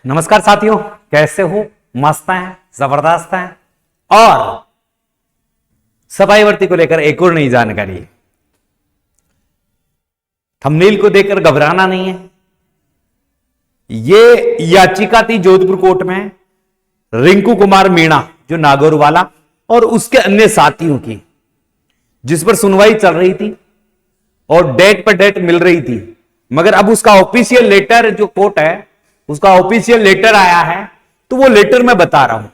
नमस्कार साथियों, कैसे हो? मस्त हैं, जबरदस्त हैं। और सफाई भर्ती को लेकर एक और नई जानकारी। थंबनेल को देखकर घबराना नहीं है। ये याचिका थी जोधपुर कोर्ट में रिंकू कुमार मीणा, जो नागौर वाला, और उसके अन्य साथियों की, जिस पर सुनवाई चल रही थी और डेट पर डेट मिल रही थी। मगर अब उसका ऑफिशियल लेटर, जो कोर्ट है उसका ऑफिशियल लेटर आया है, तो वो लेटर मैं बता रहा हूं।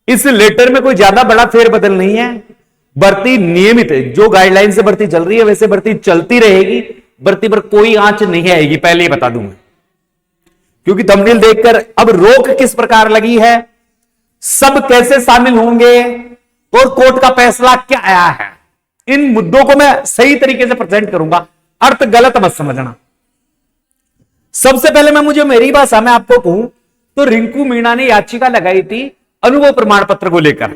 इस लेटर में कोई ज्यादा बड़ा फेरबदल नहीं है। भर्ती नियमित है, जो गाइडलाइन से भर्ती चल रही है वैसे भर्ती चलती रहेगी। भर्ती पर कोई आंच नहीं आएगी, पहले ही बता दूं मैं, क्योंकि थंबनेल देखकर अब रोक किस प्रकार लगी है, सब कैसे शामिल होंगे और कोर्ट का फैसला क्या आया है, इन मुद्दों को मैं सही तरीके से प्रेजेंट करूंगा। अर्थ गलत मत समझना। सबसे पहले मुझे मेरी भाषा में आपको कहूं तो रिंकू मीणा ने याचिका लगाई थी अनुभव प्रमाण पत्र को लेकर,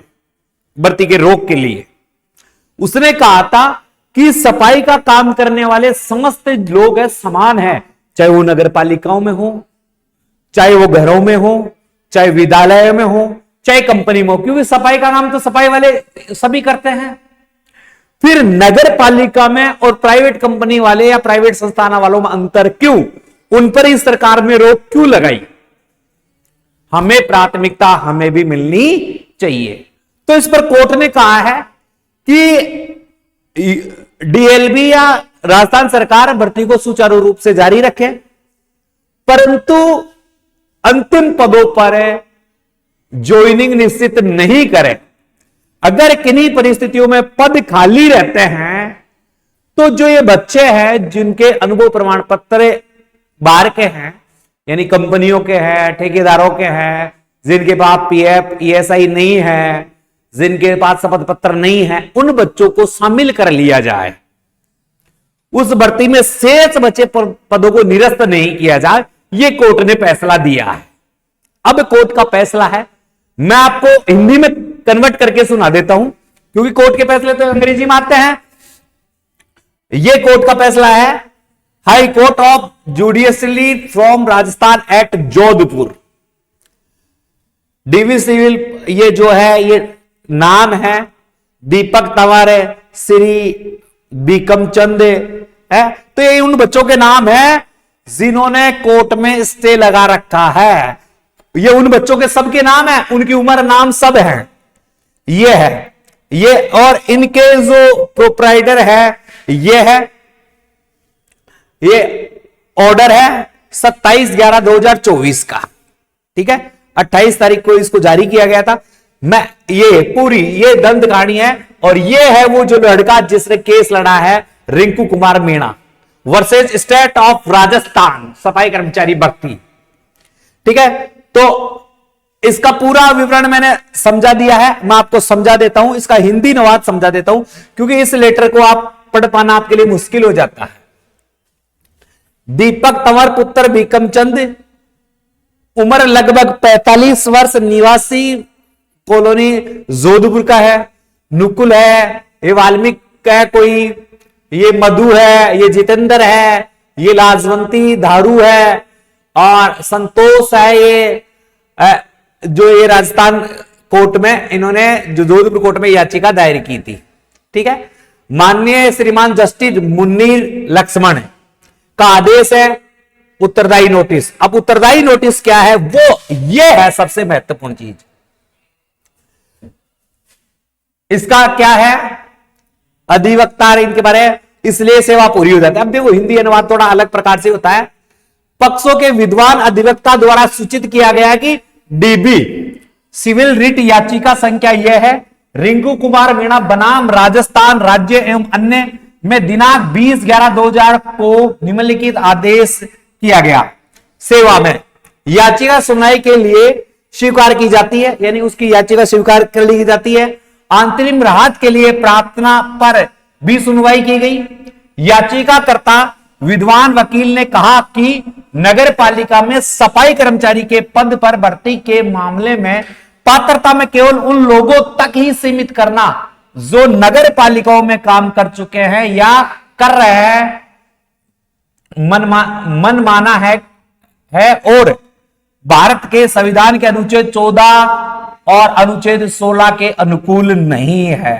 भर्ती के रोक के लिए। उसने कहा था कि सफाई का काम करने वाले समस्त लोग है समान है, चाहे वो नगर पालिकाओं में हो, चाहे वो घरों में हो, चाहे विद्यालय में हो, चाहे कंपनी में हो, क्योंकि सफाई का काम तो सफाई वाले सभी करते हैं। फिर नगर पालिका में और प्राइवेट कंपनी वाले या प्राइवेट संस्थान वालों में अंतर क्यों? उन पर ही सरकार ने रोक क्यों लगाई? हमें प्राथमिकता हमें भी मिलनी चाहिए। तो इस पर कोर्ट ने कहा है कि डीएलबी या राजस्थान सरकार भर्ती को सुचारू रूप से जारी रखे, परंतु अंतिम पदों पर ज्वाइनिंग निश्चित नहीं करे। अगर किन्हीं परिस्थितियों में पद खाली रहते हैं तो जो ये बच्चे हैं जिनके अनुभव प्रमाण पत्र बाहर के हैं, यानी कंपनियों के हैं, ठेकेदारों के हैं, जिनके पास पीएफ ईएसआई नहीं है, जिनके पास शपथ पत्र नहीं है, उन बच्चों को शामिल कर लिया जाए। उस भर्ती में शेष बचे पदों को निरस्त नहीं किया जाए, यह कोर्ट ने फैसला दिया है। अब कोर्ट का फैसला है, मैं आपको हिंदी में कन्वर्ट करके सुना देता हूं, क्योंकि कोर्ट के फैसले तो अंग्रेजी में आते हैं। यह कोर्ट का फैसला है, high court of judicially from Rajasthan at Jodhpur, DV civil. ये जो है ये नाम है दीपक तंवर, श्री बीकम चंद है। तो ये उन बच्चों के नाम है जिन्होंने कोर्ट में स्टे लगा रखा है। ये उन बच्चों के सबके नाम है, उनकी उम्र नाम सब है, ये है ये। और इनके जो प्रोप्राइटर है ये ऑर्डर है 27/11/2024 का, ठीक है। 28 तारीख को इसको जारी किया गया था। मैं ये पूरी ये दंड कहानी है, और ये है वो जो लड़का जिसने केस लड़ा है, Rinku Kumar Meena versus state of Rajasthan सफाई कर्मचारी भर्ती, ठीक है। तो इसका पूरा विवरण मैंने समझा दिया है, मैं आपको समझा देता हूं, इसका हिंदी अनुवाद समझा देता हूं, क्योंकि इस लेटर को आप पढ़ पाना आपके लिए मुश्किल हो जाता है। दीपक तंवर पुत्र बीकम चंद, उम्र लगभग 45 वर्ष, निवासी कॉलोनी जोधपुर का है, नुकुल है, ये वाल्मीकि का है कोई, ये मधु है, ये जितेंद्र है, ये लाजवंती धारू है, और संतोष है। ये जो ये राजस्थान कोर्ट में इन्होंने जो जोधपुर कोर्ट में याचिका दायर की थी, ठीक है। माननीय श्रीमान जस्टिस मुन्नीर लक्ष्मण का आदेश है उत्तरदायी नोटिस। अब उत्तरदायी नोटिस क्या है, वो ये है सबसे महत्वपूर्ण चीज। इसका क्या है, अधिवक्ता इनके बारे में, इसलिए सेवा पूरी हो जाती है। अब देखो हिंदी अनुवाद थोड़ा अलग प्रकार से होता है। पक्षों के विद्वान अधिवक्ता द्वारा सूचित किया गया कि डीबी सिविल रिट याचिका संख्या यह है, रिंकू कुमार मीणा बनाम राजस्थान राज्य एवं अन्य में दिनांक 20/11/2000 को निम्नलिखित आदेश किया गया सेवा में याचिका सुनवाई के लिए स्वीकार की जाती है, यानी उसकी याचिका स्वीकार कर ली जाती है। अंतरिम राहत के लिए प्रार्थना पर भी सुनवाई की गई। याचिकाकर्ता विद्वान वकील ने कहा कि नगर पालिका में सफाई कर्मचारी के पद पर भर्ती के मामले में पात्रता में केवल उन लोगों तक ही सीमित करना जो नगर पालिकाओं में काम कर चुके हैं या कर रहे हैं मन माना है और भारत के संविधान के अनुच्छेद 14 और अनुच्छेद 16 के अनुकूल नहीं है।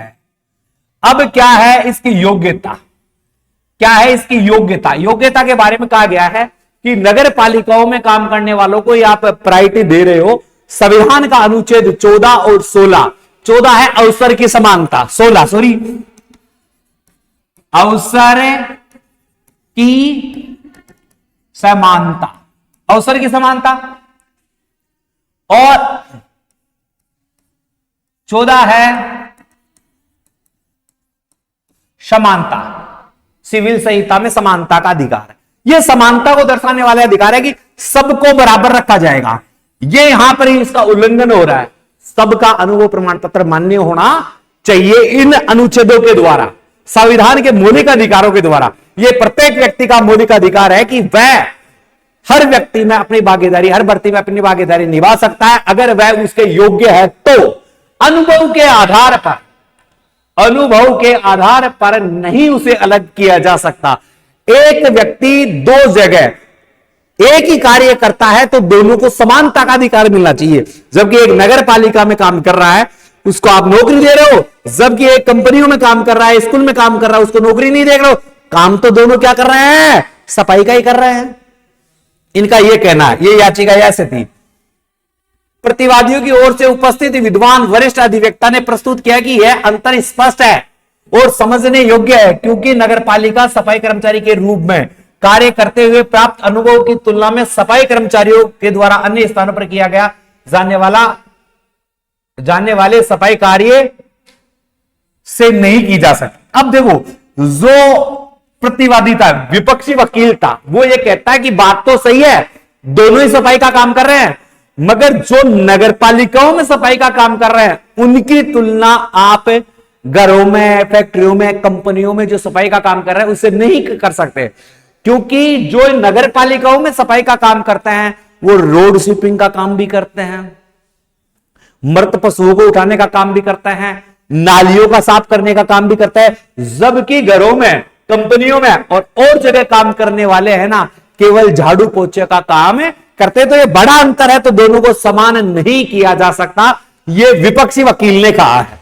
अब क्या है इसकी योग्यता? क्या है इसकी योग्यता? योग्यता के बारे में कहा गया है कि नगर पालिकाओं में काम करने वालों को आप प्रायोरिटी दे रहे हो। संविधान का अनुच्छेद 14 और 16, 14 है अवसर की समानता, 16 सॉरी अवसर की समानता, अवसर की समानता, और 14 है समानता, सिविल संहिता में समानता का अधिकार है। यह समानता को दर्शाने वाला अधिकार है कि सबको बराबर रखा जाएगा। यह यहां पर ही इसका उल्लंघन हो रहा है। सबका अनुभव प्रमाण पत्र मान्य होना चाहिए इन अनुच्छेदों के द्वारा, संविधान के मौलिक अधिकारों के द्वारा। यह प्रत्येक व्यक्ति का मौलिक अधिकार है कि वह हर व्यक्ति में अपनी भागीदारी, हर भर्ती में अपनी भागीदारी निभा सकता है अगर वह उसके योग्य है तो। अनुभव के आधार पर, अनुभव के आधार पर नहीं उसे अलग किया जा सकता। एक व्यक्ति दो जगह एक ही कार्य करता है तो दोनों को समानता का अधिकार मिलना चाहिए। जबकि एक नगर पालिका में काम कर रहा है उसको आप नौकरी दे रहे हो, जबकि एक कंपनियों में काम कर रहा है, स्कूल में काम कर रहा है, उसको नौकरी नहीं दे रहे हो। काम तो दोनों क्या कर रहे हैं? सफाई का ही कर रहे हैं। इनका यह कहना है। यह याचिका ऐसे थी। प्रतिवादियों की ओर से उपस्थित विद्वान वरिष्ठ अधिवक्ता ने प्रस्तुत किया कि यह अंतर स्पष्ट है और समझने योग्य है, क्योंकि नगरपालिका सफाई कर्मचारी के रूप में कार्य करते हुए प्राप्त अनुभव की तुलना में सफाई कर्मचारियों के द्वारा अन्य स्थानों पर किया गया जाने वाले सफाई कार्य से नहीं की जा सकती। अब देखो, जो प्रतिवादी था, विपक्षी वकील था, वो ये कहता है कि बात तो सही है, दोनों ही सफाई का काम कर रहे हैं, मगर जो नगर पालिकाओं में सफाई का काम कर रहे हैं उनकी तुलना आप घरों में, फैक्ट्रियों में, कंपनियों में जो सफाई का काम कर रहे हैं उससे नहीं कर सकते। क्योंकि जो नगर पालिकाओं में सफाई का काम करते हैं वो रोड स्वीपिंग का काम भी करते हैं, मृत पशुओं को उठाने का काम भी करते हैं, नालियों का साफ करने का काम भी करता है। जबकि घरों में, कंपनियों में और जगह काम करने वाले हैं ना, केवल झाड़ू पोछे का काम करते। तो ये बड़ा अंतर है, तो दोनों को समान नहीं किया जा सकता, ये विपक्षी वकील ने कहा है।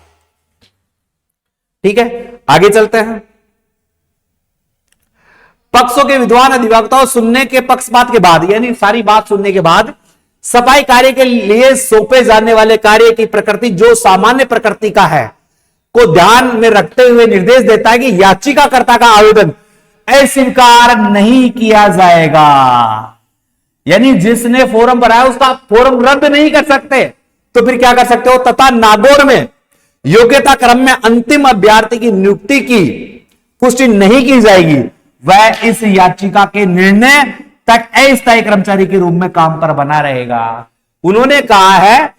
ठीक है, आगे चलते हैं। पक्षों के विद्वान अधिवक्ताओं सुनने के पक्षपात के बाद, यानी सारी बात सुनने के बाद, सफाई कार्य के लिए सौंपे जाने वाले कार्य की प्रकृति जो सामान्य प्रकृति का है को ध्यान में रखते हुए निर्देश देता है कि याचिकाकर्ता का आवेदन अस्वीकार नहीं किया जाएगा। यानी जिसने फॉर्म भरा है उसका फॉर्म रद्द नहीं कर सकते। तो फिर क्या कर सकते हो? तथा नागौर में योग्यता क्रम में अंतिम अभ्यर्थी की नियुक्ति की पुष्टि नहीं की जाएगी, वह इस याचिका के निर्णय तक अस्थायी कर्मचारी के रूप में काम पर बना रहेगा। उन्होंने कहा है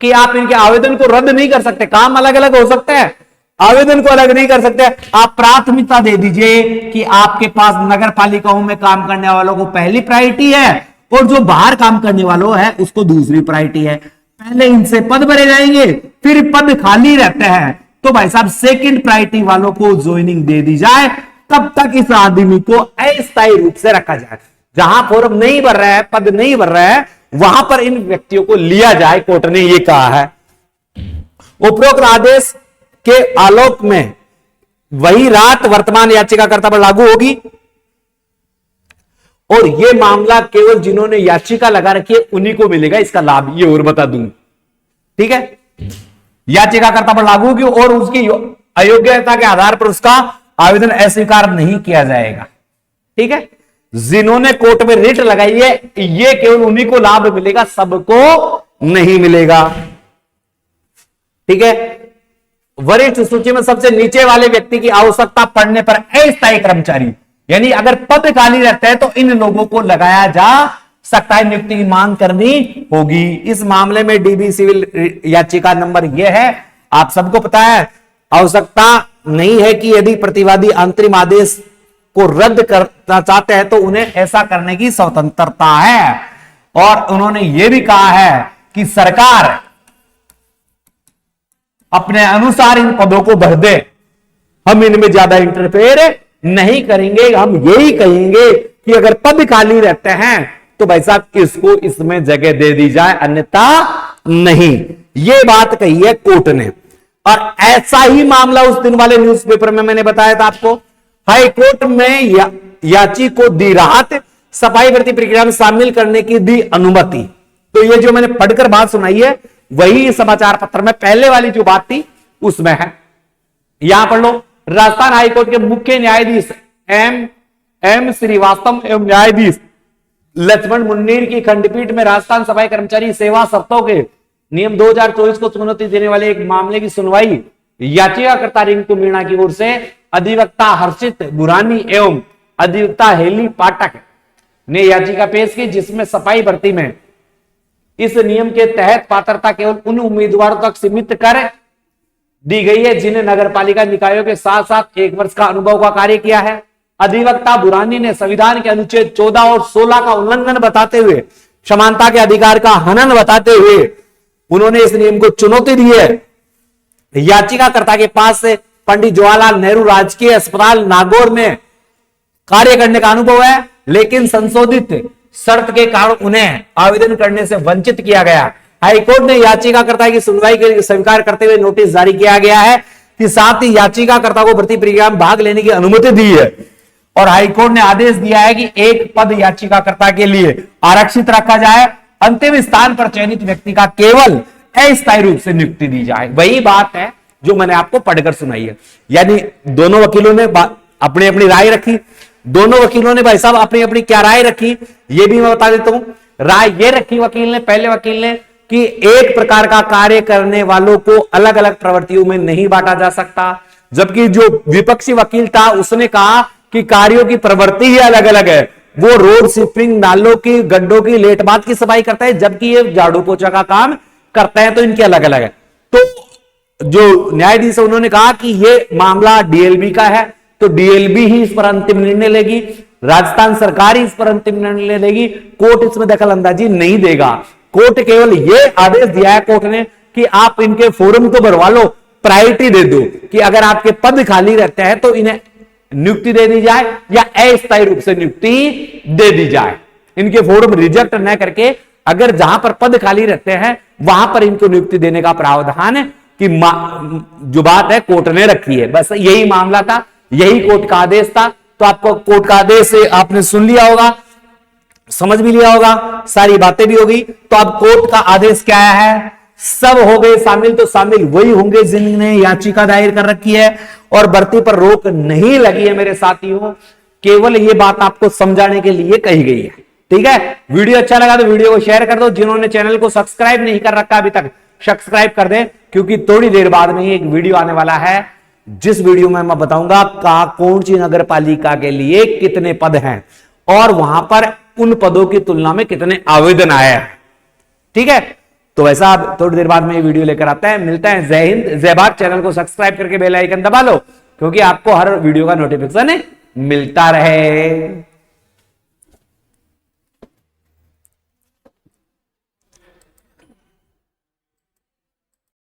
कि आप इनके आवेदन को रद्द नहीं कर सकते। काम अलग अलग हो सकते हैं, आवेदन को अलग नहीं कर सकते। आप प्राथमिकता दे दीजिए कि आपके पास नगर पालिकाओं में काम करने वालों को पहली प्रायोरिटी है और जो बाहर काम करने वालों है उसको दूसरी प्रायोरिटी है। पहले इनसे पद भरे जाएंगे, फिर पद खाली रहते हैं तो भाई साहब सेकंड प्रायोरिटी वालों को ज्वाइनिंग दे दी जाए, तब तक इस आदमी को अस्थायी रूप से रखा जाए। जहां फॉर्म नहीं भर रहा है, पद नहीं भर रहा है, वहां पर इन व्यक्तियों को लिया जाए। कोर्ट ने यह कहा है। उपरोक्त आदेश के आलोक में वही रात वर्तमान याचिकाकर्ता पर लागू होगी और यह मामला केवल जिन्होंने याचिका लगा रखी है उन्हीं को मिलेगा इसका लाभ। ये और बता दूं, ठीक है, याचिकाकर्ता पर लागू होगी और उसकी अयोग्यता के आधार पर उसका आवेदन अस्वीकार नहीं किया जाएगा। ठीक है, जिन्होंने कोर्ट में रिट लगाई है ये केवल उन्हीं को लाभ मिलेगा, सबको नहीं मिलेगा। ठीक है, वरिष्ठ सूची में सबसे नीचे वाले व्यक्ति की आवश्यकता पड़ने पर अस्थायी कर्मचारी, यानी अगर पद खाली रहता है तो इन लोगों को लगाया जा सकता है, नियुक्ति की मांग करनी होगी। इस मामले में डीबी सिविल याचिका नंबर यह है, आप सबको पता है। आवश्यकता नहीं है कि यदि प्रतिवादी अंतरिम आदेश को रद्द करना चाहते हैं तो उन्हें ऐसा करने की स्वतंत्रता है। और उन्होंने यह भी कहा है कि सरकार अपने अनुसार इन पदों को भर दे, हम इनमें ज्यादा इंटरफेयर नहीं करेंगे। हम यही कहेंगे कि अगर पद खाली रहते हैं तो भाई साहब इसको इसमें जगह दे दी जाए, अन्यथा नहीं। ये बात कही है कोर्ट ने। और ऐसा ही मामला उस दिन वाले न्यूज़पेपर में मैंने बताया था आपको। हाई कोर्ट में याची को दी राहत, सफाई भर्ती प्रक्रिया में शामिल करने की दी अनुमति। तो ये जो मैंने पढ़कर बात सुनाई है वही समाचार पत्र में पहले वाली जो बात थी उसमें है। यहां पढ़ लो, राजस्थान हाईकोर्ट के मुख्य न्यायाधीश एम श्रीवास्तव एवं न्यायाधीश लक्ष्मण मुन्नीर की खंडपीठ में राजस्थान सफाई कर्मचारी सेवा शर्तों के नियम 2024 को चुनौती देने वाले एक मामले की सुनवाई याचिकाकर्ता रिंकू मीणा की ओर से अधिवक्ता हर्षित बुरानी एवं अधिवक्ता हेली पाठक ने याचिका पेश की, जिसमें सफाई भर्ती में इस नियम के तहत पात्रता केवल उन उम्मीदवारों तक सीमित कर दी गई है जिन्हें नगरपालिका निकायों के साथ साथ 1 वर्ष का अनुभव का कार्य किया है। अधिवक्ता बुरानी ने संविधान के अनुच्छेद 14 और 16 का उल्लंघन बताते हुए समानता के अधिकार का हनन बताते हुए उन्होंने इस नियम को चुनौती दी है। याचिकाकर्ता के पास से पंडित जवाहरलाल नेहरू राजकीय अस्पताल नागौर में कार्य करने का अनुभव है, लेकिन संशोधित शर्त के कारण उन्हें आवेदन करने से वंचित किया गया। हाईकोर्ट ने याचिकाकर्ता की सुनवाई के स्वीकार करते हुए नोटिस जारी किया गया है कि साथ ही याचिकाकर्ता को भर्ती प्रक्रिया में भाग लेने की अनुमति दी है। और हाईकोर्ट ने आदेश दिया है कि एक पद याचिकाकर्ता के लिए आरक्षित रखा जाए, अंतिम स्थान पर चयनित व्यक्ति का केवल अस्थायी रूप से नियुक्ति दी जाए। वही बात है जो मैंने आपको पढ़कर सुनाई है। यानी दोनों वकीलों ने अपनी अपनी राय रखी, दोनों वकीलों ने भाई साहब अपनी अपनी क्या राय रखी ये भी मैं बता देता हूं। राय ये रखी वकील ने, पहले वकील ने, कि एक प्रकार का कार्य करने वालों को अलग अलग प्रवृत्तियों में नहीं बांटा जा सकता, जबकि जो विपक्षी वकील था उसने कहा कि कार्यों की प्रवृत्ति ही अलग अलग है। वो रोड स्वीपिंग, नालों की, गड्ढों की, लेटबात की सफाई करता है, जबकि ये झाड़ू पोछा का काम करते हैं, तो इनके अलग अलग है। तो जो न्यायाधीश है उन्होंने कहा कि ये मामला डीएलबी का है, तो डीएलबी ही इस पर अंतिम निर्णय लेगी, राजस्थान सरकार ही इस पर अंतिम निर्णय लेगी, कोर्ट इसमें दखल अंदाजी नहीं देगा। कोर्ट केवल ये आदेश दिया है कोर्ट ने कि आप इनके फॉर्म तो भरवा लो, प्रायोरिटी दे दो कि अगर आपके पद खाली रहते हैं तो इन्हें नियुक्ति दे दी जाए या अस्थायी रूप से नियुक्ति दे दी जाए। इनके फॉर्म रिजेक्ट न करके अगर जहां पर पद खाली रहते हैं वहां पर इनको नियुक्ति देने का प्रावधान है कि जो बात है कोर्ट ने रखी है। बस यही मामला था, यही कोर्ट का आदेश था। तो आपको कोर्ट का आदेश आपने सुन लिया होगा, समझ भी लिया होगा, सारी बातें भी होगी। तो अब कोर्ट का आदेश क्या है, सब हो गए शामिल, तो शामिल वही होंगे जिन्होंने याचिका दायर कर रखी है और भर्ती पर रोक नहीं लगी है। मेरे साथियों, केवल ये बात आपको समझाने के लिए कही गई है। ठीक है, वीडियो अच्छा लगा तो वीडियो को शेयर कर दो। जिन्होंने चैनल को सब्सक्राइब नहीं कर रखा अभी तक, सब्सक्राइब कर दें, क्योंकि थोड़ी देर बाद में एक वीडियो आने वाला है जिस वीडियो में मैं बताऊंगा कौन सी नगर पालिका के लिए कितने पद हैं और वहां पर उन पदों की तुलना में कितने आवेदन आए हैं। ठीक है, तो वैसा आप थोड़ी देर बाद में ये वीडियो लेकर आता है। मिलता है, जय हिंद जय भारत। चैनल को सब्सक्राइब करके बेल आइकन दबा लो, क्योंकि आपको हर वीडियो का नोटिफिकेशन मिलता रहे।